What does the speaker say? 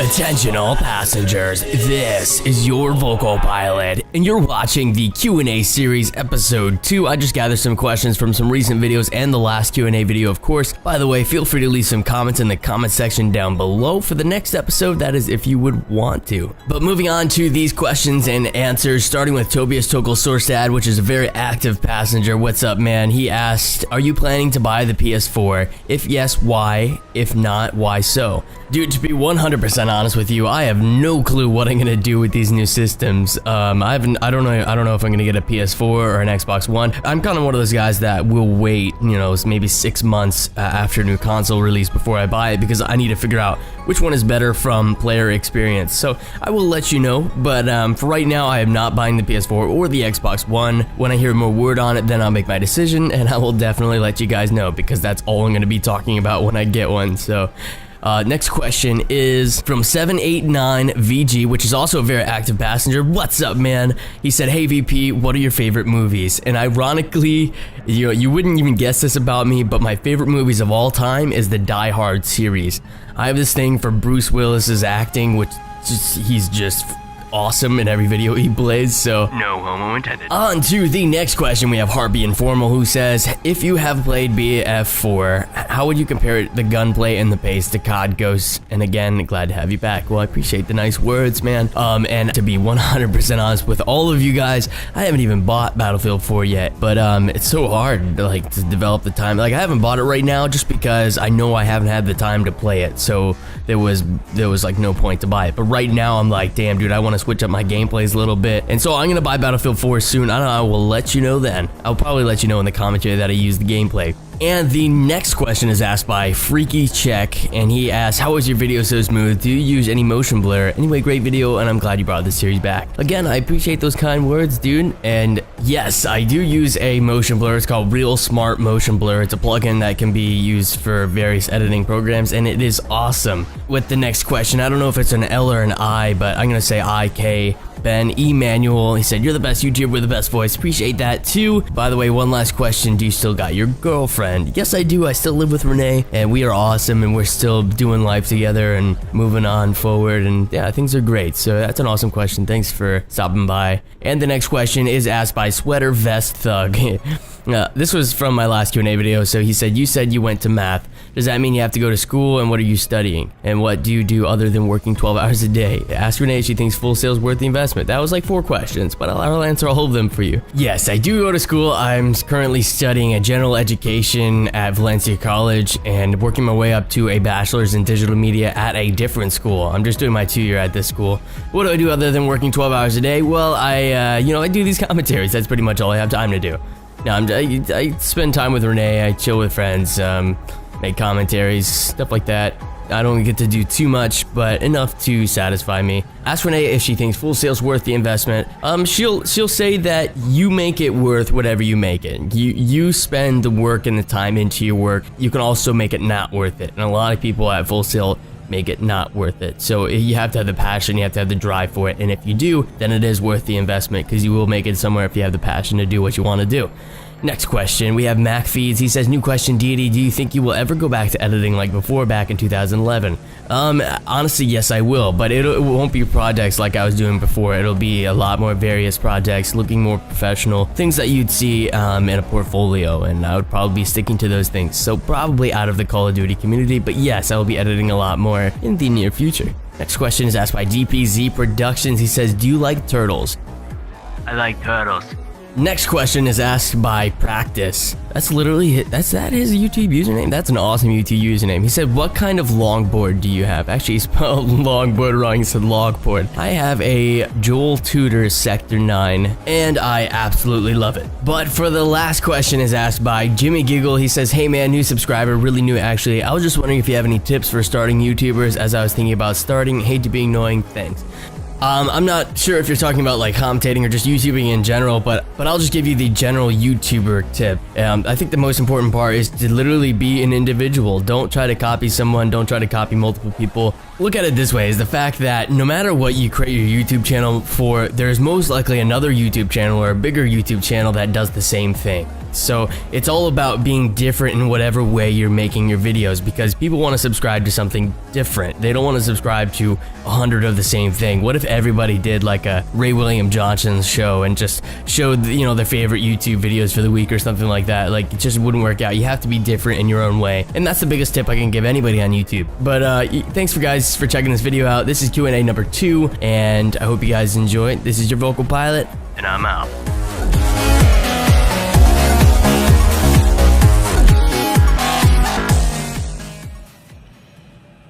Attention all passengers, this is your vocal pilot, and you're watching the Q&A series episode 2. I just gathered some questions from some recent videos and the last Q&A video, of course. By the way, feel free to leave some comments in the comment section down below for the next episode, that is if you would want to. But moving on to these questions and answers, starting with Tobias Tokal Sorstad, which is a very active passenger. What's up, man? He asked, are you planning to buy the PS4? If yes, why? If not, why so? Dude, to be 100% honest with you, I have no clue what I'm gonna do with these new systems. I don't know if I'm gonna get a PS4 or an Xbox One. I'm kind of one of those guys that will wait, maybe 6 months after a new console release before I buy it, because I need to figure out which one is better from player experience. So I will let you know, but for right now, I am not buying the PS4 or the Xbox One. When I hear more word on it, then I'll make my decision, and I will definitely let you guys know, because that's all I'm gonna be talking about when I get one. So. Next question is from 789VG, which is also a very active passenger. What's up, man? He said, hey VP, what are your favorite movies? And ironically, you wouldn't even guess this about me, but my favorite movies of all time is the Die Hard series. I have this thing for Bruce Willis's acting, which he's just awesome in every video he plays, so no homo intended. On to the next question. We have Harpy Informal, who says, if you have played BF4, how would you compare the gunplay and the pace to COD Ghosts? And again, glad to have you back. Well, I appreciate the nice words, man. And to be 100% honest with all of you guys, I haven't even bought Battlefield 4 yet, but it's so hard to develop the time. I haven't bought it right now just because I know I haven't had the time to play it, so there was no point to buy it. But right now I'm like, damn dude, I want to switch up my gameplays a little bit, and so I'm gonna buy Battlefield 4 soon. I will let you know then. I'll probably let you know in the commentary that I used the gameplay. And the next question is asked by Freaky Check, and he asks, how is your video so smooth? Do you use any motion blur? Anyway, great video, and I'm glad you brought this series back. Again, I appreciate those kind words, dude. And yes, I do use a motion blur. It's called Real Smart Motion Blur. It's a plugin that can be used for various editing programs, and it is awesome. With the next question, I don't know if it's an L or an I, but I'm gonna say IK. Ben Emanuel, he said, you're the best YouTuber with the best voice. Appreciate that too. By the way, one last question. Do you still got your girlfriend? Yes, I do. I still live with Renee, and we are awesome, and we're still doing life together and moving on forward, and yeah, things are great. So that's an awesome question. Thanks for stopping by. And the next question is asked by Sweater Vest Thug. This was from my last Q&A video. So he said, you said you went to math. Does that mean you have to go to school, and what are you studying? And what do you do other than working 12 hours a day? Ask Renee if she thinks Full Sail's worth the investment. That was like 4 questions, but I'll answer all of them for you. Yes, I do go to school. I'm currently studying a general education at Valencia College and working my way up to a bachelor's in digital media at a different school. I'm just doing my 2-year at this school. What do I do other than working 12 hours a day? Well, I do these commentaries. That's pretty much all I have time to do. No, I spend time with Renee. I chill with friends, make commentaries, stuff like that. I don't get to do too much, but enough to satisfy me. Ask Renee if she thinks Full Sail's worth the investment. She'll say that you make it worth whatever you make it. You spend the work and the time into your work. You can also make it not worth it. And a lot of people at Full Sail make it not worth it. So you have to have the passion, you have to have the drive for it, and if you do, then it is worth the investment, because you will make it somewhere if you have the passion to do what you want to do. Next question, we have Mac Feeds. He says, new question, Deity, do you think you will ever go back to editing like before back in 2011? Honestly, yes, I will, but it won't be projects like I was doing before. It'll be a lot more various projects, looking more professional, things that you'd see in a portfolio, and I would probably be sticking to those things. So probably out of the Call of Duty community, but yes, I will be editing a lot more in the near future. Next question is asked by DPZ Productions. He says, do you like turtles? I like turtles. Next question is asked by Practice. That's literally it. That his YouTube username? That's an awesome YouTube username. He said, what kind of longboard do you have? Actually, he spelled longboard wrong. He said logboard. I have a Joel Tudor Sector 9, and I absolutely love it. But for the last question is asked by Jimmy Giggle. He says, hey man, new subscriber, really new actually. I was just wondering if you have any tips for starting YouTubers, as I was thinking about starting. Hate to be annoying, thanks. I'm not sure if you're talking about like commentating or just YouTubing in general, but I'll just give you the general YouTuber tip. I think the most important part is to literally be an individual. Don't try to copy someone. Don't try to copy multiple people. Look at it this way, is the fact that no matter what you create your YouTube channel for, there's most likely another YouTube channel or a bigger YouTube channel that does the same thing. So it's all about being different in whatever way you're making your videos, because people want to subscribe to something different. They don't want to subscribe to 100 of the same thing. What if everybody did like a Ray William Johnson's show and just showed, you know, their favorite YouTube videos for the week or something like that? Like, it just wouldn't work out. You have to be different in your own way, and that's the biggest tip I can give anybody on YouTube. But thanks for guys for checking this video out. This is Q&A number 2, and I hope you guys enjoy it. This is your Vocal Pilot, and I'm out.